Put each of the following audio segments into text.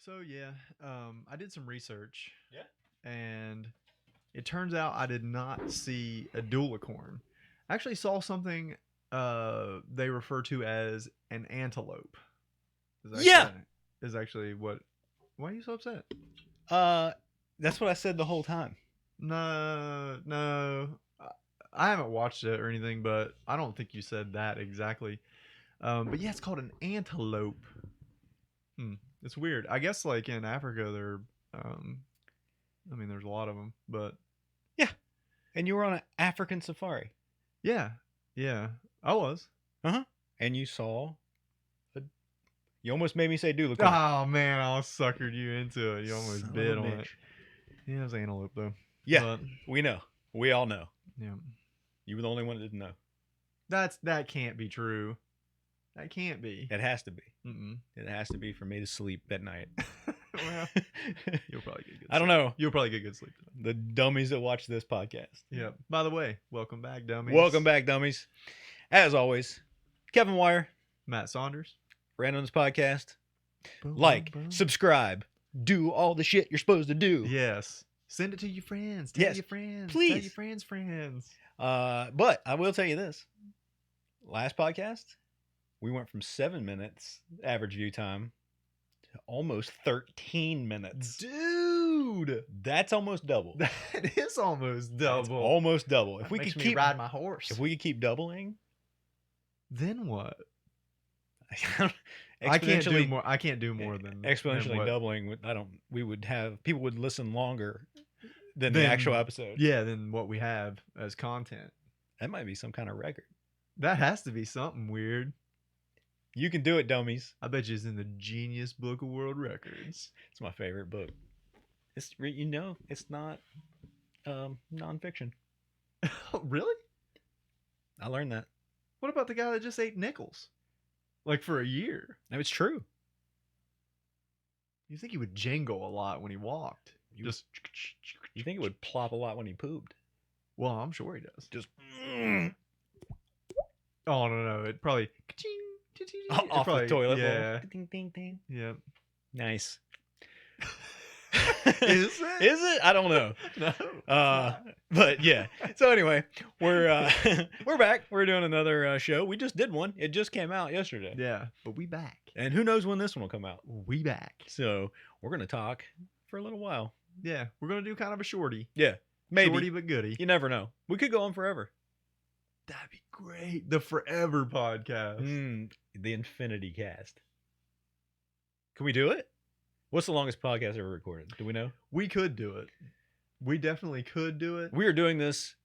So yeah, I did some research. Yeah. And it turns out I did not see a dualicorn. I actually saw something they refer to as an antelope. Is actually what. Why are you so upset? That's what I said the whole time. No. I haven't watched it or anything, but I don't think you said that exactly. But yeah, it's called an antelope. It's weird. I guess like in Africa, they're. I mean, there's a lot of them, but yeah. And you were on an African safari. Yeah, I was. And you saw. You almost made me say dualicorn. Oh man, I suckered you into it. You almost bid on it. Yeah, it was antelope though. Yeah, we know. We all know. Yeah. You were the only one that didn't know. That can't be true. That can't be. It has to be. Mm-mm. It has to be for me to sleep at night. Well, you'll probably get good sleep. I don't know. You'll probably get good sleep. The dummies that watch this podcast. Yeah. By the way, welcome back, dummies. Welcome back, dummies. As always, Kevin Wire, Matt Saunders, Randumbness podcast. Like, subscribe, do all the shit you're supposed to do. Yes. Send it to your friends. Tell your friends. Please. Tell your friends. But I will tell you this. Last podcast, we went from 7 minutes average view time to almost 13 minutes. Dude, that's almost double. That is almost double. That's almost double. If that we makes could me keep ride my horse. If we could keep doubling, then what? I can't do more than exponentially doubling. People would listen longer than the actual episode. Yeah, than what we have as content. That might be some kind of record. That has to be something weird. You can do it, dummies. I bet you it's in the Genius Book of World Records. It's my favorite book. It's not nonfiction. Really? I learned that. What about the guy that just ate nickels? Like for a year. No, it's true. You think he would jingle a lot when he walked? You think it would plop a lot when he pooped? Well, I'm sure he does. Just. Oh no! It probably off the toilet bowl. Yeah. Ding ding ding. Yep. Nice. Is it? Is it? I don't know. No. But yeah. So anyway, we're back. We're doing another show. We just did one. It just came out yesterday. Yeah. But we back. And who knows when this one will come out? We back. So we're gonna talk for a little while. Yeah. We're gonna do kind of a shorty. Yeah. Maybe. Shorty but goody. You never know. We could go on forever. That'd be great. The Forever Podcast. The Infinity Cast. Can we do it? What's the longest podcast ever recorded? Do we know? We could do it. We definitely could do it. We are doing this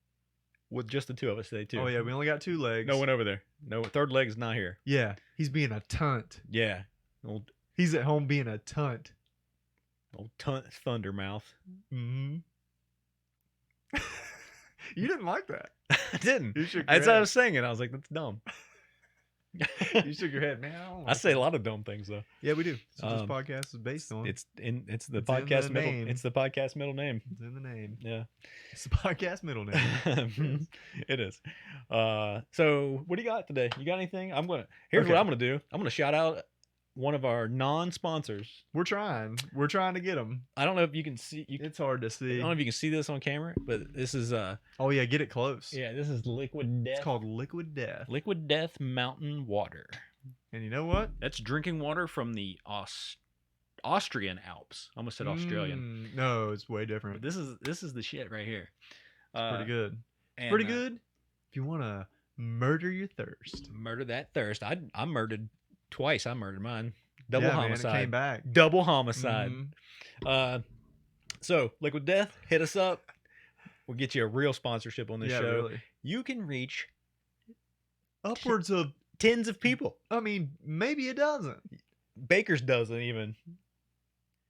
with just the two of us today, too. Oh, yeah. We only got 2 legs. No one over there. No, third leg's not here. Yeah. He's being a tunt. Yeah. He's at home being a tunt. Old tunt Thundermouth. Mm-hmm. You didn't like that. I didn't. You shook your As I head. was saying it, I was like, that's dumb. You shook your head, man. I say a lot of dumb things, though. Yeah, we do. That's what this podcast is based on. It's the It's podcast in the middle. name. It's the podcast middle name. It's in the name. Yeah. It's the podcast middle name. It is. So what do you got today? You got anything? Here's what I'm gonna do. I'm gonna shout out one of our non-sponsors. We're trying to get them. I don't know if you can see. It's hard to I see. don't know if you can see this on camera, but this is Oh yeah, get it close. yeah, this is Liquid Death. It's called Liquid Death. Liquid Death Mountain Water. And you know what? That's drinking water from the Austrian Alps. I almost said Australian. No, it's way different. But this is the shit right here. It's pretty good. And, Pretty good. If you want to murder your thirst. Murder that thirst. I murdered twice. I murdered mine. Double homicide. Man, it came back. Double homicide. Mhm. So Liquid Death, hit us up. We'll get you a real sponsorship on this show. Really. You can reach Upwards of, tens of people. I mean, maybe a dozen. Baker's dozen even.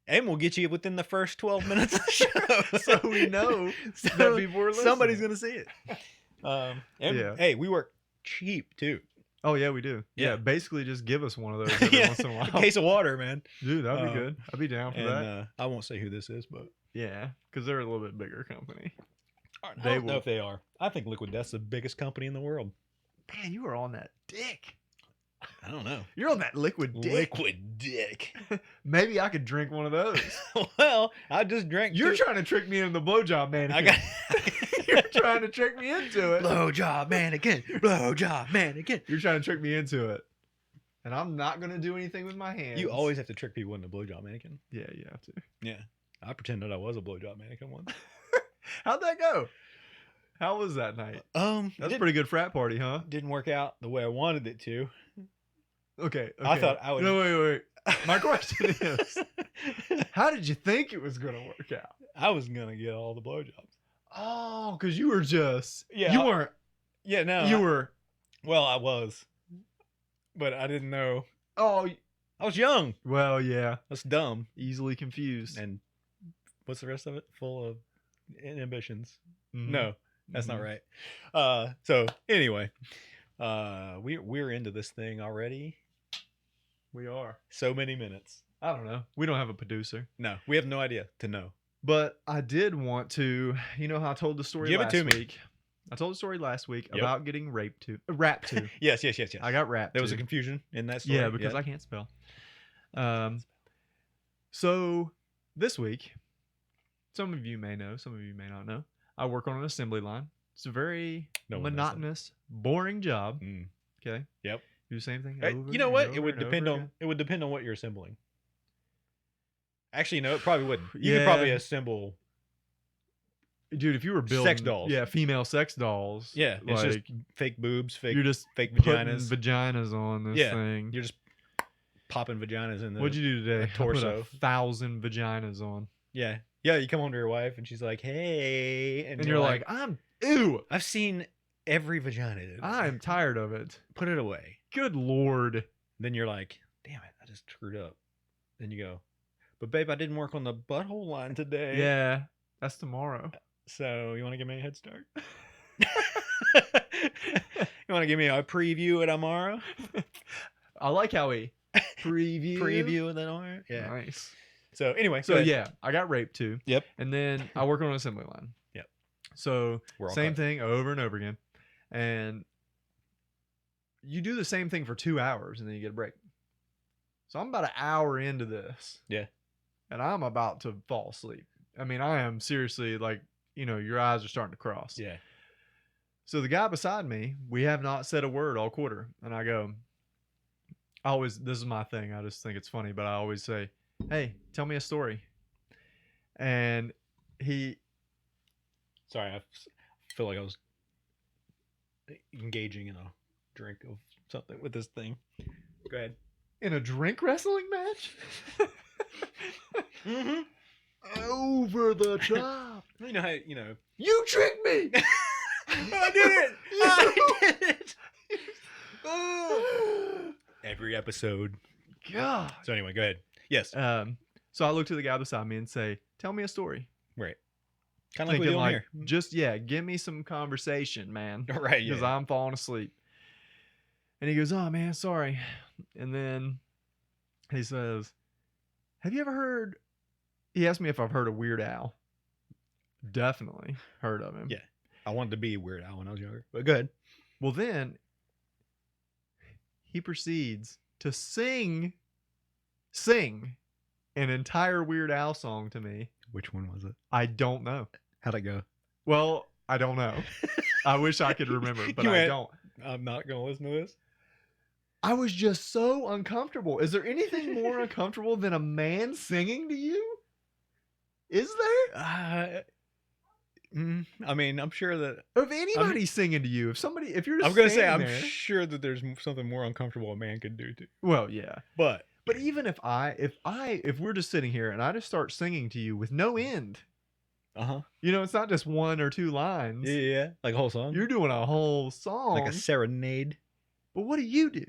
And we'll get you within the first 12 minutes of the show. So we know that people are listening. Somebody's going to see it. Hey, we work cheap too. Oh, yeah, we do. Yeah. Yeah, basically just give us one of those every once in a while. A case of water, man. Dude, that'd be good. I'd be down for that. I won't say who this is, but Yeah, because they're a little bit bigger company. I don't know if they are. I think Liquid Death's the biggest company in the world. Man, you were on that dick. I don't know. You're on that liquid dick. Liquid dick. Maybe I could drink one of those. Well, I just drank. You're two. trying to trick me into the blowjob mannequin. I got. You're trying to trick me into it. Blowjob mannequin. Blowjob mannequin. You're trying to trick me into it. And I'm not going to do anything with my hands. You always have to trick people into blowjob mannequin. Yeah, you have to. Yeah. I pretended I was a blowjob mannequin once. How'd that go? How was that night? That's a pretty good frat party, huh? Didn't work out the way I wanted it to. Okay. I thought I would. No, wait. My question is, how did you think it was going to work out? I was going to get all the blowjobs. Oh, because you were just... Yeah. You weren't... Yeah, no. You were... Well, I was. But I didn't know. Oh, I was young. well, yeah. That's dumb. Easily confused. And what's the rest of it? Full of inhibitions. Mhm. No, that's not Mhm. right. So anyway, we're into this thing already. We are. So many minutes. I don't know. We don't have a producer. No, we have no idea to know. But I did want to... You know how I told the story Give it last to me. week? I told the story last week Yep. about getting rapped to. Yes. I got rapped There was to. a confusion in that story. Yeah, because I can't spell. So this week, some of you may know, some of you may not know. I work on an assembly line. It's a very No one knows that. monotonous, boring job. Mm. Okay. Yep. Do the same thing. Hey, over you know and what? over It would and depend over on again. it would depend on what you're assembling. Actually, no, it probably wouldn't. You Yeah. could probably assemble. Dude, if you were building Sex dolls. yeah, female sex dolls. Yeah, it's like, just fake boobs, fake you're just fake putting vaginas. vaginas on this Yeah, thing. You're just popping vaginas in the. What'd you do today? a torso. I put 1,000 vaginas on, Yeah. You come home to your wife and she's like, "Hey," and you're like, I'm ew. "I've seen every vagina. Today. I'm tired of it. Put it away." Good lord. Then you're like, "Damn it, I just screwed up." Then you go, "But babe, I didn't work on the butthole line today." Yeah, that's tomorrow. So you want to give me a head start? You want to give me a preview of tomorrow? I like how he preview Of the tomorrow? Yeah. Nice. So anyway, So yeah, I got raped too. Yep. And then I work on an assembly line. Yep. So We're all same cut. thing over and over again, and you do the same thing for 2 hours and then you get a break. So I'm about an hour into this. Yeah. And I'm about to fall asleep. I mean, I am seriously like, your eyes are starting to cross. Yeah. So the guy beside me, we have not said a word all quarter. And I go, this is my thing. I just think it's funny, but I always say, hey, tell me a story. And Sorry, I feel like I was engaging in a drink of something with this thing. Go ahead. in a drink wrestling match? Mm-hmm. Over the top. You know how You tricked me. I did it. I did it. Every episode. God. So anyway, go ahead. Yes. So I look to the guy beside me and say, tell me a story. Right. Kind of like we Thinking do here. just, give me some conversation, man. Right. Because Yeah. I'm falling asleep. And he goes, oh, man, sorry. And then he says, have you ever heard... He asked me if I've heard of Weird Al. Definitely heard of him. Yeah. I wanted to be Weird Al when I was younger. But go ahead. Well, then he proceeds to sing an entire Weird Al song to me. Which one was it? I don't know. How'd it go? Well, I don't know. I wish I could remember, but You I went, don't. I'm not going to listen to this. I was just so uncomfortable. Is there anything more uncomfortable than a man singing to you? Is there? I mean, I'm sure that... If anybody's singing to you, if you're just I'm going to say, I'm standing there- sure that there's something more uncomfortable a man could do too. Well, yeah. But even if we're just sitting here and I just start singing to you with no end, it's not just one or two lines. Yeah, like a whole song. You're doing a whole song, like a serenade. But what do you do?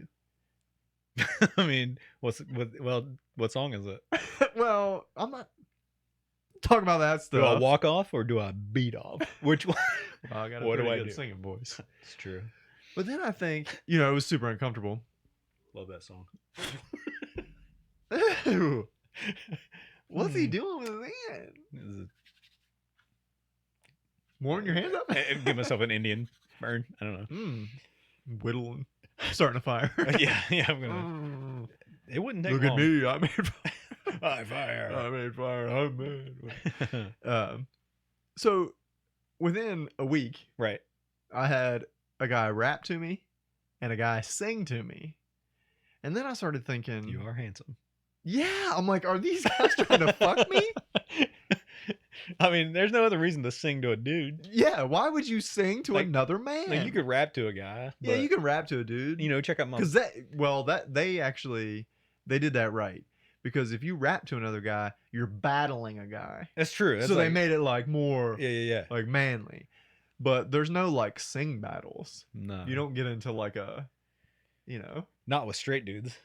I mean, what song is it? Well, I'm not talking about that stuff. Do I walk off or do I beat off? Which one? Well, I got What do I good do? singing voice. It's true. But then I think, it was super uncomfortable. Love that song. Ew. What's he doing with his hand? Warming your hands up? Give myself an Indian burn. I don't know. Whittling. I'm starting a fire. yeah, I'm gonna. It wouldn't take Look long. at me. I made fire. I fire. I made fire. I'm mad. So within a week, Right. I had a guy rap to me and a guy sing to me. And then I started thinking, You are handsome. yeah, I'm like, are these guys trying to fuck me? I mean, there's no other reason to sing to a dude. Yeah, why would you sing to Like- another man? Like you could rap to a guy. yeah, but, you can rap to a dude. You know, check out my. Because they did that right. Because if you rap to another guy, you're battling a guy. That's true. That's So they like- made it like more Yeah. like manly. But there's no like sing battles. No. You don't get into like a, Not with straight dudes.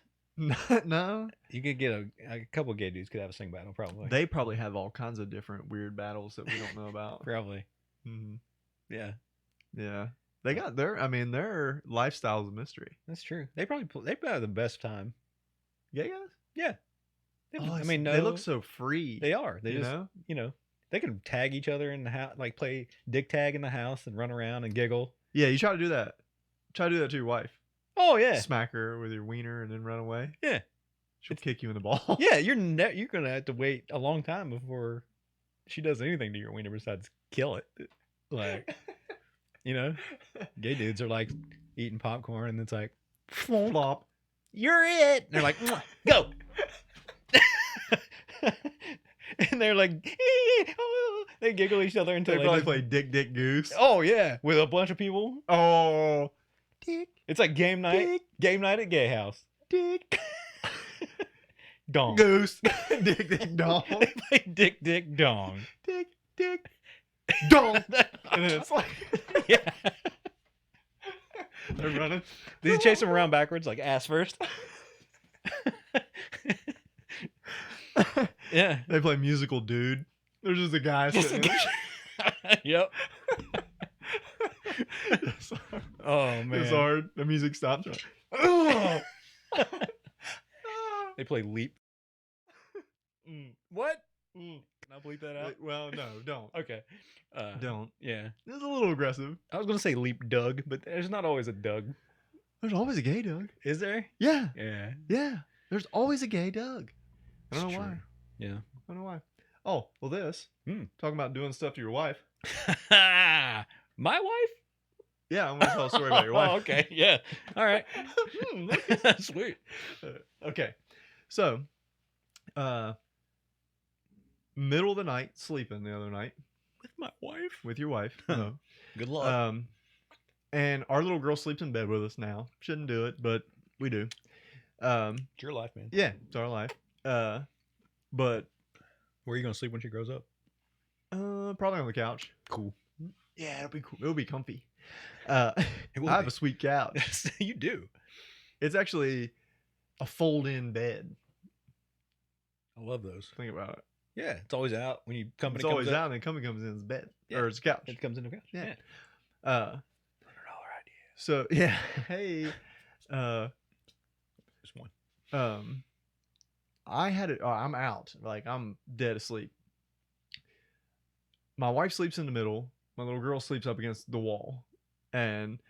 no. You could get a couple of gay dudes could have a sing battle probably. They probably have all kinds of different weird battles that we don't know about. Probably. hmm Yeah. Yeah. They got their lifestyle's a mystery. That's true. They probably have the best time. Gay guys? Yeah. Oh, I mean, they look so free. They are. They you just know? they can tag each other in the house, like play dick tag in the house and run around and giggle. Yeah, you try to do that. Try to do that to your wife. Oh yeah. Smack her with your wiener and then run away. Yeah. She'll kick you in the ball. Yeah, you're gonna have to wait a long time before she does anything to your wiener besides kill it. Like, gay dudes are like eating popcorn and it's like, Flop. you're it. And they're like, "Mwah, go. And they're like, oh, they giggle each other until They they probably just- play Dick Goose. Oh yeah, with a bunch of people. Oh. Dick. It's like game night. Dick. Game night at gay house. Dick. Dong. Goose. Dick Dong. They play dick dong. Dick Dong. And then it's like Yeah. they're running. Did you chase them around backwards, like ass first? Yeah. They play musical dude. There's just a guy sitting there. Yep. It's hard. Oh man. It's hard. The music stops. They play leap. Mm, What? mm. Can I bleep that out? Well, no, don't. Okay. Don't. Yeah. This is a little aggressive. I was gonna say leap Doug, but there's not always a Doug. There's always a gay Doug. Is there? Yeah. Yeah. Yeah. There's always a gay Doug. I don't It's know why. true. Yeah. I don't know why. Oh, well, this. Hmm. Talking about doing stuff to your wife. My wife? Yeah, I'm going to tell a story about your wife. Oh, okay. Yeah. All right. Hmm, look. Sweet. Okay. So, middle of the night, sleeping the other night With my wife? with your wife. No. Good luck. And our little girl sleeps in bed with us now. Shouldn't do it, but we do. It's your life, man. Yeah, it's our life. But Where are you gonna sleep when she grows up? probably on the couch. Cool. Yeah, it'll be cool. It'll be comfy. It will I have be. a sweet couch. You do. It's actually a fold-in bed. I love those. Think about it. Yeah, it's always out when you company It's comes always up. out, and then company comes in his bed Yeah. or his couch. It comes in the couch. Yeah. Yeah. Uh, $100 idea. so yeah, hey, Just one. I had it. I'm out. Like I'm dead asleep. My wife sleeps in the middle. My little girl sleeps up against the wall, and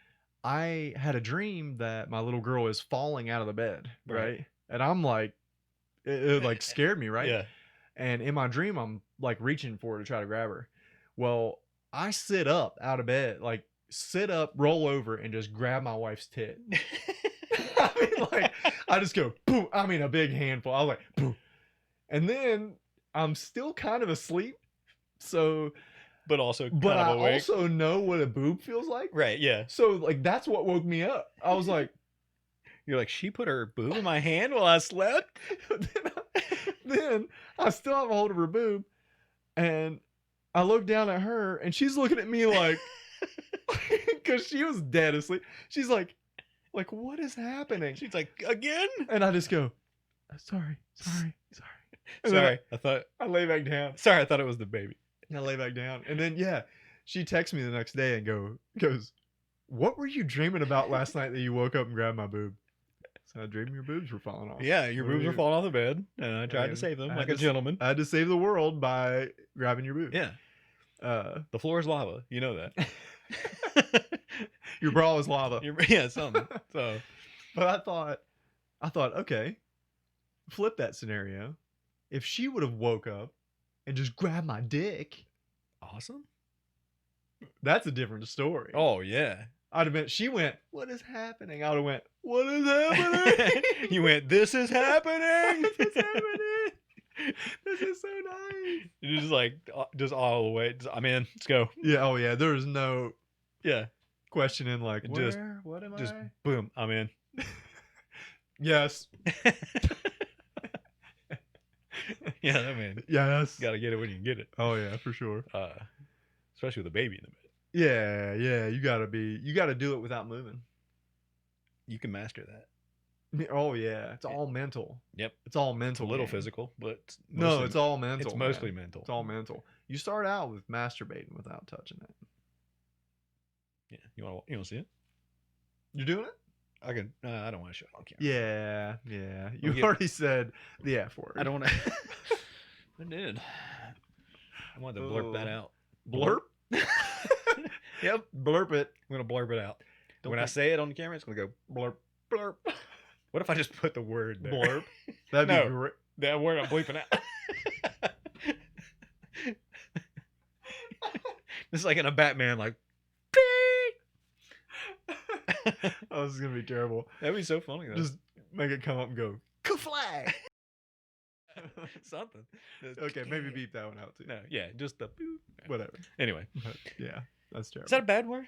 I had a dream that my little girl is falling out of the bed, right? Right. And I'm like, it like scared me, right? Yeah. And in my dream, I'm like reaching for her to try to grab her. Well, I sit up out of bed, like sit up, roll over, and just grab my wife's tit. I mean, like, I just go, boom. I mean, a big handful. I was like, boom. And then I'm still kind of asleep. So, But also kind but of I awake. also know what a boob feels like. Right, yeah. So, like, that's what woke me up. I was like, You're like, she put her boob in my hand while I slept? then I still have a hold of her boob. And I look down at her, and she's looking at me like, because she was dead asleep. She's like, what is happening? She's like, again? And I just go, sorry. And then Sorry, I thought I lay back down. I thought it was the baby. I lay back down. And then, yeah, she texts me the next day and goes, what were you dreaming about last night that you woke up and grabbed my boob? So I dreamed your boobs were falling off. Yeah, your What boobs were were you- falling off the bed, and I tried to And save them I like had a to gentleman. I had to save the world by grabbing your boob. Yeah, Uh, the floor is lava. You know that. Your bra is lava. Yeah, something. So, But I thought, okay, flip that scenario. If she would have woke up and just grabbed my dick, awesome. that's a different story. Oh yeah. I'd have been. She went, "What is happening?" I would have went, "What is happening?" You went, "This is happening." This is happening. This is so nice. You're just like, just all the way. I'm in. Let's go. Yeah. Oh yeah. There's no Yeah. questioning like, Just- where? What am Just I? boom. I'm in. Yes. Yeah, I mean, Yes. gotta get it when you can get it. Oh yeah, for sure. Especially with a baby in the bed. Yeah. Yeah. You gotta do it without moving. You can master that. Oh yeah. It's all mental. Yep. It's all It's a mental. little game. physical, but No, it's all mental. It's mostly man. mental. It's all mental. You start out with masturbating without touching it. Yeah. You want to see it? You're doing it? I can. I don't want to show it on camera. Yeah, yeah. You get- already said the F word. I don't want to. I did. I wanted to blurp that Oh. out. Blurp? Yep. Blurp it. I'm gonna blurp it out. Don't when I think- say it on the camera, it's gonna go blurp. Blurp. What if I just put the word there? Blurp. That'd No. be great. That word I'm bleeping out. It's like in a Batman, like. Oh, this is gonna be terrible. That'd be so funny though. Just make it come up and go, ka-flag! something. Okay, maybe beep that one out too. No, yeah, just the boop. Whatever. Anyway, But yeah, that's terrible. is that a bad word?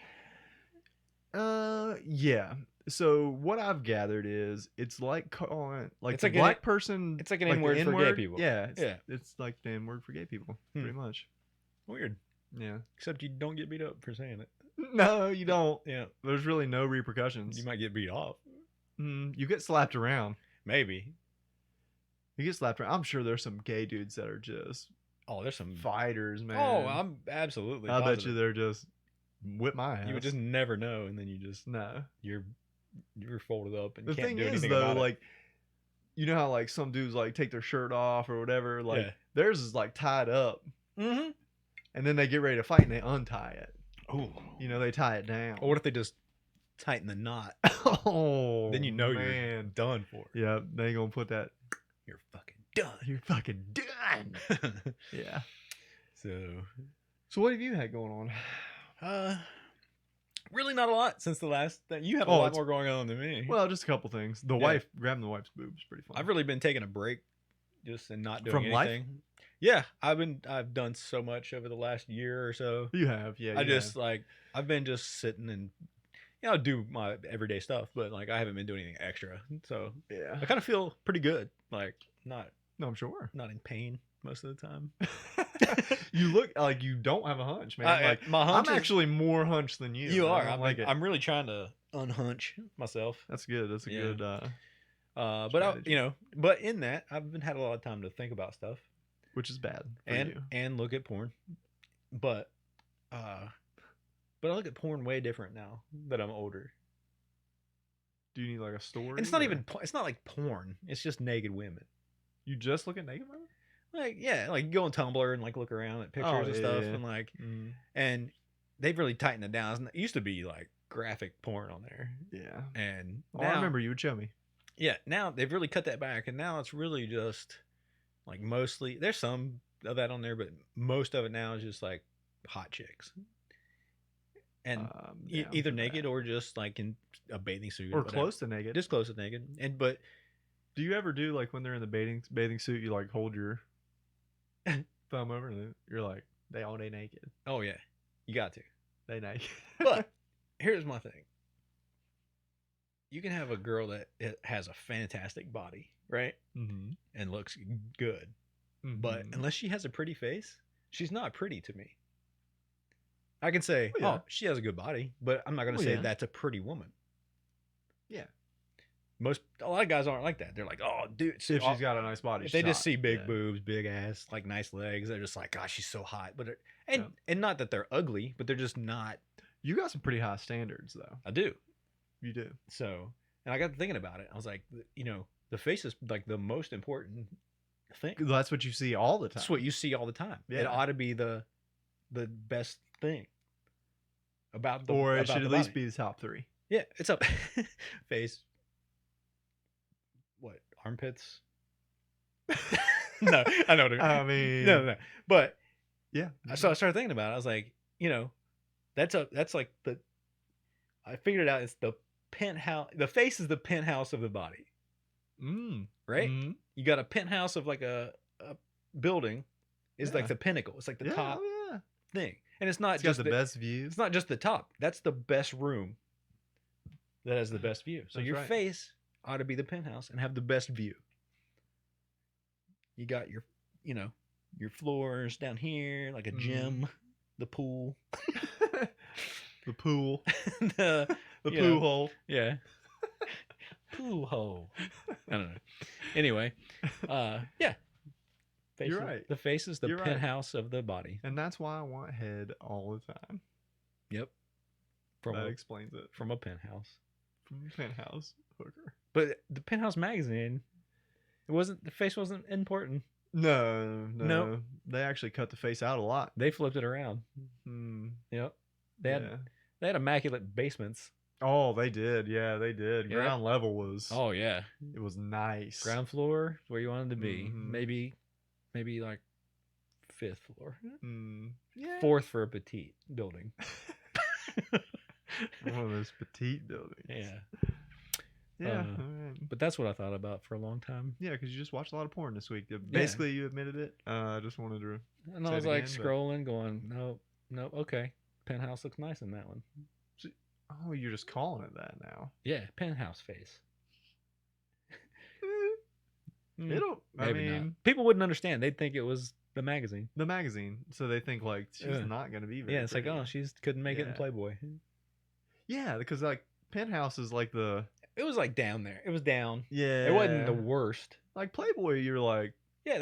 Yeah. So what I've gathered is it's like calling like It's the like an- black person. It's like an like the N-word for gay N-word. people. Yeah. It's, Yeah. It's like the N-word for gay people, Hmm. pretty much. Weird. Yeah. Except you don't get beat up for saying it. No, you don't. Yeah, There's really no repercussions. you might get beat off. You get slapped around. Maybe. You get slapped around. I'm sure there's some gay dudes that are just Oh, there's some. fighters, man. Oh, I'm absolutely. I bet positive. you they're just whip my ass. You would just never know, and then you just no. you're folded up and The can't thing do is anything though, about like you know how like some dudes like take their shirt off or whatever. Like Yeah. theirs is like tied up, it. Mm-hmm. and then they get ready to fight and they untie it. Oh. You know, they tie it down. Or what if they just tighten the knot? Oh, Then you know you're man. done for. Yeah, they gonna put that. You're fucking done. You're fucking done. Yeah. So, So what have you had going on? really not a lot since the last. You have a Oh, lot it's- more going on than me. Well, just a couple things. The Yeah. wife grabbing the wife's boobs, pretty fun. I've really been taking a break, just and not doing From life? anything. Yeah, I've done so much over the last year or so. You have, yeah. I you just have. like I've been just sitting and do my everyday stuff, but like I haven't been doing anything extra. So yeah. I kind of feel pretty good. Like not No, I'm sure. in pain most of the time. You look like you don't have a hunch, man. Like my hunch I'm is- actually more hunched than you. you I are. don't like it. I'm really trying to unhunch myself. That's good. That's a Yeah. good. But but in that I've been had a lot of time to think about stuff Which is bad for you. and look at porn. But I look at porn way different now that I'm older. Do you need like a story? It's not or- even it's not like porn. It's just naked women. You just look at naked women. Like yeah, like you go on Tumblr and like look around at pictures and yeah, stuff yeah. and like and they've really tightened it down. It used to be like graphic porn on there. Yeah. And Oh, now, I remember you would show me. yeah, now they've really cut that back and now it's really just like mostly there's some of that on there, but most of it now is just like hot chicks. And Down either for naked that. or just like in a bathing suit or whatever. close to naked. Just close to naked. And but Do you ever do like when they're in the bathing suit? You like hold your thumb over and then you're like they all day naked. oh yeah, you got to. They naked. But here's my thing. You can have a girl that has a fantastic body, right? mm-hmm. And looks good. But unless she has a pretty face, she's not pretty to me. I can say, Well, yeah. oh, she has a good body, but I'm not going to Well, say yeah. that's a pretty woman. Yeah. A lot of guys aren't like that. They're like, oh, dude. if she's got a nice body, If they just shot. see big Yeah. boobs, big ass, like nice legs, they're just like, gosh, she's so hot. But Yeah. and not that they're ugly, but they're just not. You got some pretty high standards though. I do. You do. So, and I got to thinking about it. I was like, the face is like the most important thing. That's what you see all the time. That's what you see all the time. It Yeah. ought to be the best thing. about the Or it about should the at least body. be the top 3. Yeah, it's up. Face. What? Armpits? No, I know what I I mean. mean, No. But yeah. so I started thinking about it. I was like, that's like the. I figured it out. It's the penthouse. The face is the penthouse of the body, right? Mm. You got a penthouse of like a building. Is like Yeah. the pinnacle. It's like the Yeah, top oh, yeah. thing, and it's not It's got just the best view. It's not just the top. That's the best room. That has the best view. So That's your right. face ought to be the penthouse and have the best view. You got your, your floors down here, like a gym, the pool, The pool. the Poo hole. Yeah. Pool hole. I don't know. Anyway, yeah. Face You're is- right. The face is the You're right. penthouse of the body. And that's why I want head all the time. Yep. That explains it. From a penthouse. From a penthouse hooker. But the Penthouse magazine, the face wasn't important. No. Nope. They actually cut the face out a lot. They flipped it around. Yep. They had immaculate basements. Oh, they did. Yeah, they did. Yeah. Ground level was. Oh yeah. It was nice. Ground floor is where you wanted to be. Mhm. Maybe like 5th floor. Yeah. 4th for a petite building. One of those petite buildings. Yeah. Yeah. Uh, alright. But that's what I thought about for a long time. Yeah, because you just watched a lot of porn this week. Basically, you admitted it. I just wanted to. And Say I was it like again, but- scrolling, going, nope, okay. Penthouse looks nice in that one. Oh, you're just calling it that now. Yeah, penthouse face. It'll. I Maybe mean, not. People wouldn't understand. They'd think it was the magazine. the magazine. So they think like she's Yeah. not gonna be very. Yeah, it's like, pretty. oh, she couldn't make it in Yeah. Playboy. Yeah, because like penthouse is like the. It was like down there. It was down. Yeah. It wasn't the worst. Like Playboy, you're like Yeah,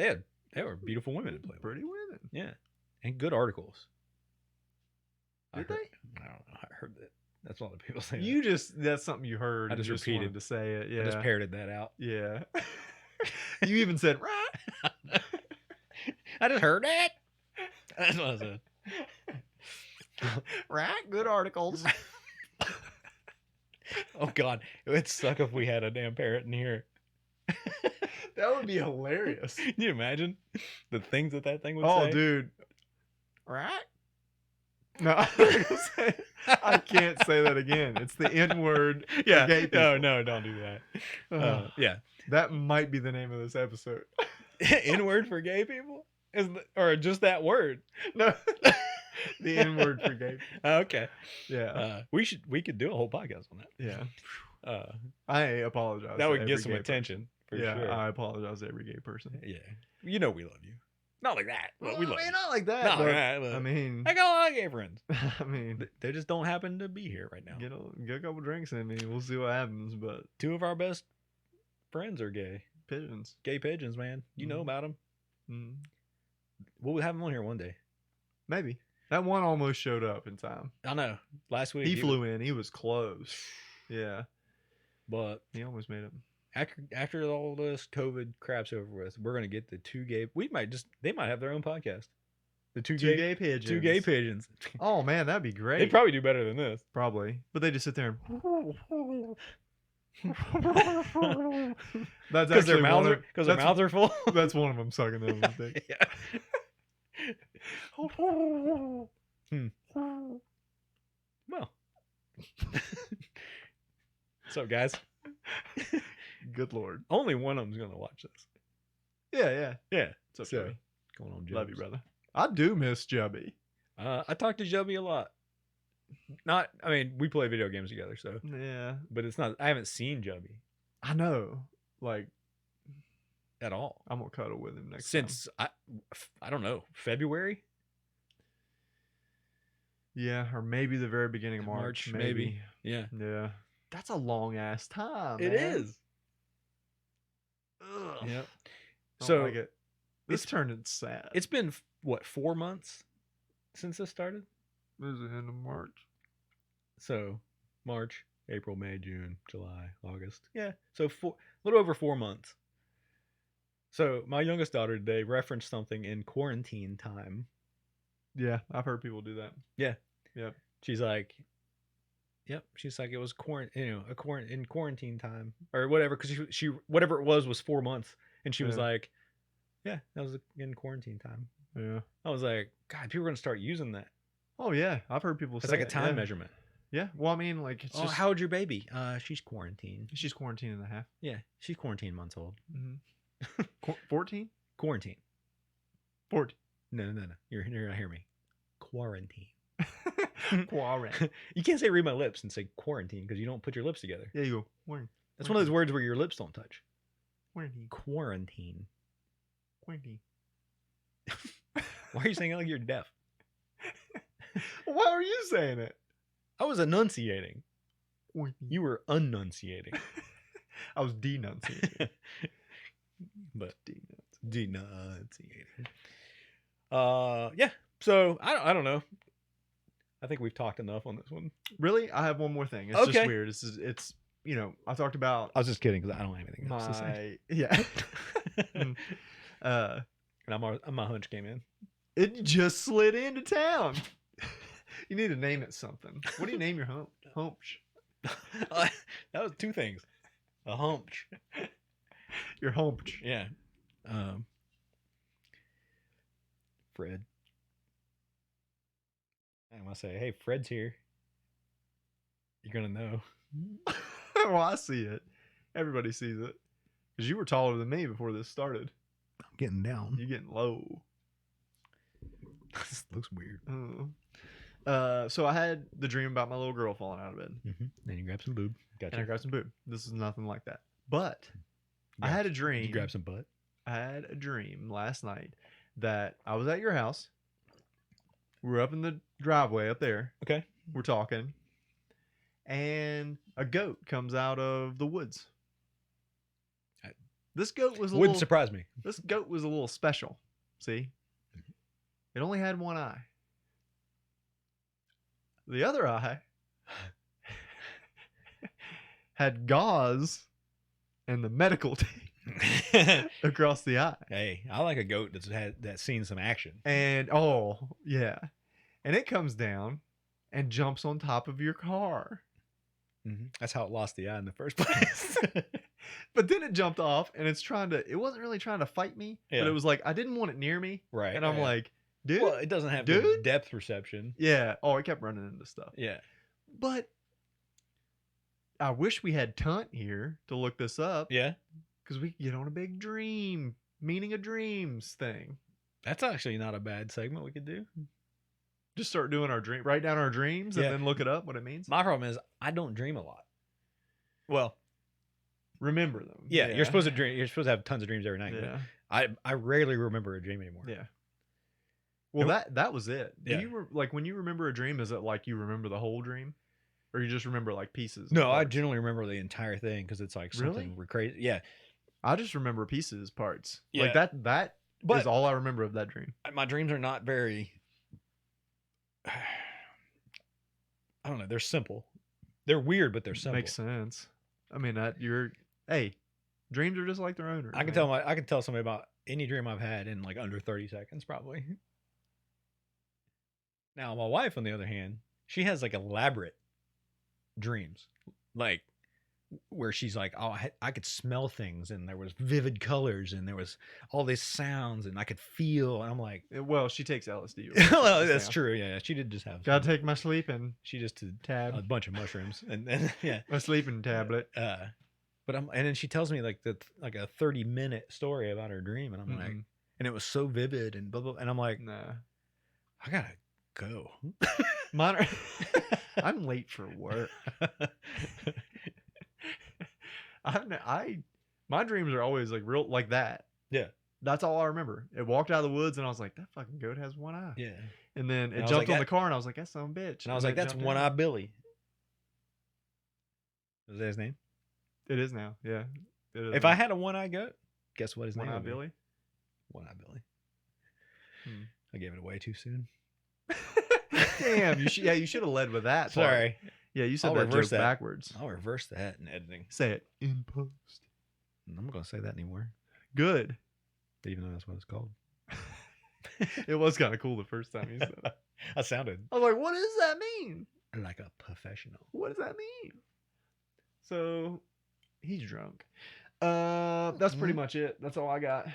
they were beautiful women in Playboy. pretty women. Yeah, and good articles. Did I don't know. I heard that. That's what a lot of people say. That's something you heard. I and just wanted repeated. to say it. that. Yeah. I just parroted that out. Yeah. You even said right. I just heard that. That's what I said. Right. Good articles. Oh God, it would suck if we had a damn parrot in here. That would be hilarious. Can you imagine the things that thing would Oh, say? dude. Right? No, I can't say that again. It's the N word. Yeah. gay people. No, don't do that. Yeah. That might be the name of this episode. N word for gay people? Or just that word? No. The N word for gay people. Okay. Yeah. We could do a whole podcast on that. Yeah. I apologize. That to would every get some gay attention for person. Yeah, sure. I apologize to every gay person. Yeah. You know we love you. Not like that, but we love you. not like that. Not but, like that, but I mean, I got a lot of gay friends. I mean, They just don't happen to be here right now. get a couple drinks in me. We'll see what happens. But 2 of our best friends are gay. pigeons. Gay pigeons, man. You know Mhm. about them. Mm, We'll have them on here one day. maybe that one almost showed up in time. I know. Last week He flew in. He was close. Yeah, but he almost made it. after all this COVID crap's over with, we're gonna get the 2 gay. They might have their own podcast. The two gay pigeons. 2 gay pigeons. Oh man, that'd be great. They'd probably do better than this. Probably, but they just sit there and. That's Because their actually mouths one are of- because their that's- mouths are full. That's one of them sucking them. Dick. Yeah. Well. So guys, Good lord. only one of them's gonna watch this. Yeah. Yeah. It's okay. So, going on, Love you, Jubs. brother. I do miss Jubby. I talked to Jubby a lot. We play video games together, so Yeah. but it's not. I haven't seen Jubby I know. Like, at all I'm gonna cuddle with him next since I don't know, February. Yeah, or maybe the very beginning of March. March, maybe. Yeah, Yeah. That's a long ass time. it man. is. Ugh. Yep. Don't So like it. This turned sad. it's been what 4 months since this started. It was the end of March. So March, April, May, June, July, August. Yeah. So a little over 4 months. So my youngest daughter today referenced something in quarantine time. Yeah, I've heard people do that. She's like, yep. She's like, it was in quarantine time or whatever, because she whatever it was 4 months, and she was Yeah. like, yeah, that was in quarantine time. Yeah. I was like, God, people are gonna start using that. Oh yeah, I've heard people It's say like a time yeah. measurement. Yeah. Well, I mean, like it's Oh, just how old's your baby? She's quarantined. she's quarantined and a half. Yeah, she's months old. Mm-hmm. 14? Quarantine. 14. No. You're not hearing me. Quarantine. Quarantine. You can't say read my lips and say quarantine because you don't put your lips together. Yeah, you go. Quarantine. That's one of those words where your lips don't touch. Quarantine. Quarantine. Quarantine. Why are you saying it like you're deaf? Why were you saying it? I was enunciating. Quarantine. You were enunciating. I was denunciating. But Denunciating. denunciating. Yeah. So I don't know. I think we've talked enough on this one. Really? I have one more thing. It's Okay. just weird. It's I talked about I was just kidding because I don't have anything else to say. yeah. And my hunch came in. It just slid into town. You need to name it something. What do you name your hunch? That was two things. A hunch. Your hunch. Yeah. Fred. I'm gonna say, hey, Fred's here. You're gonna know. Well, I see it. Everybody sees it. Because you were taller than me before this started. I'm getting down. You're getting low. This looks weird. So I had the dream about my little girl falling out of bed. Mm-hmm. Then you grab some boob. Gotcha. And I grabbed some boob. This is nothing like that. But I had a dream. You grab some butt. I had a dream last night that I was at your house. We were up in the driveway up there. Okay. We're talking. And a goat comes out of the woods. This goat was Wouldn't surprise me. This goat was a little special. See? It only had one eye. The other eye had gauze and the medical tape across the eye. Hey, I like a goat that's seen some action. And oh, yeah. And it comes down and jumps on top of your car. Mm-hmm. That's how it lost the eye in the first place. But then it jumped off and it wasn't really trying to fight me, Yeah. but it was like, I didn't want it near me. Right. And I'm like, dude. Well, it doesn't have dude? the depth perception. Yeah. Oh, it kept running into stuff. Yeah. But I wish we had Tunt here to look this up. Yeah. Because we could get on a big dream, meaning of dreams thing. That's actually not a bad segment we could do. Just start doing write down our dreams Yeah. and then look it up what it means. My problem is I don't dream a lot. Well, Remember them. yeah, you're supposed to dream. You're supposed to have tons of dreams every night. Yeah. But I rarely remember a dream anymore. Yeah. Well, that was it. Yeah. Do you like when you remember a dream? Is it like you remember the whole dream, or you just remember like pieces? No, I parts? generally remember the entire thing because it's like something crazy. Yeah, I just remember pieces, parts. Yeah. Like that But- is all I remember of that dream. my dreams are not very. I don't know. They're simple. They're weird, but they're simple. Makes sense. I mean, dreams are just like their owner. I can tell somebody about any dream I've had in like under 30 seconds, probably. Now, my wife, on the other hand, she has like elaborate dreams, like where she's like, "Oh, I could smell things, and there was vivid colors, and there was all these sounds, and I could feel." And I'm like, Well, she takes LSD. "Well, that's true. Yeah, she did just have. Gotta take my sleeping She just did tab, a bunch of mushrooms, and then yeah, my sleeping tablet. But and then she tells me like a 30-minute story about her dream, and I'm like, Mhm. and it was so vivid and blah blah, and I'm like, Nah, I gotta go. mine are, I'm late for work. My dreams are always like real like that. Yeah. That's all I remember. It walked out of the woods and I was like, that fucking goat has one eye. Yeah, And then And I it was jumped like, on the car and I was like, that's some bitch. and I was then like, it that's jumped One in. Eye Billy. Is that his name? It is now. Yeah. It is If now. I had a one eye goat, guess what his One name Eye would be? Billy. One Eye Billy. Hmm. I gave it away too soon. Damn, you should have led with that. part. Sorry. Yeah, you said I'll that reverse joke that. backwards. I'll reverse that in editing. Say it in post. I'm not gonna say that anymore, Good. even though that's what it's called. It was kind of cool the first time you said it. I sounded I was like, what does that mean? like a professional. What does that mean? So he's drunk. That's pretty much it. That's all I got.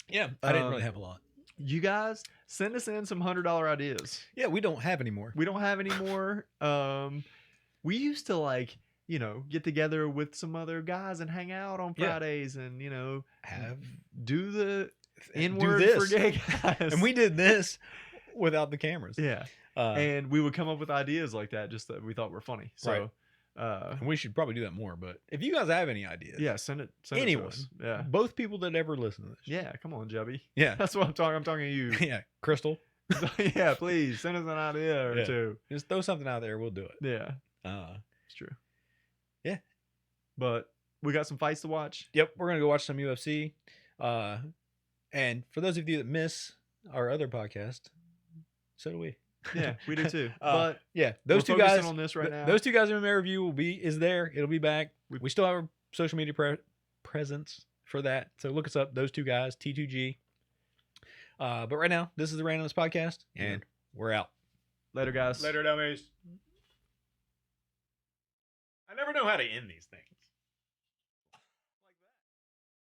Yeah, I didn't really have a lot. You guys send us in some $100 ideas. Yeah, we don't have any more. We don't have any more. We used to like, get together with some other guys and hang out on Fridays and, do the N-word for gay guys. And we did this without the cameras. Yeah. And we would come up with ideas like that just that we thought were funny. So, and we should probably do that more. But if you guys have any ideas, yeah, send it to anyone. us. Yeah. Both people that ever listen to this. Yeah. Come on, Jubby. Yeah. That's what I'm talking. I'm talking to you. Yeah. Crystal. Yeah. Please send us an idea or two. Just throw something out there. We'll do it. Yeah. It's true. Yeah. But we got some fights to watch. Yep. We're going to go watch some UFC. And for those of you that miss our other podcast, so do we. Yeah, we do too. But yeah, those two guys on this right now. Those two guys in my review is there. It'll be back. We still have a social media presence for that. So look us up. Those two guys, T2G. But right now, this is the Randumbness podcast, and we're out. Later, guys. Later, dummies. I never know how to end these things.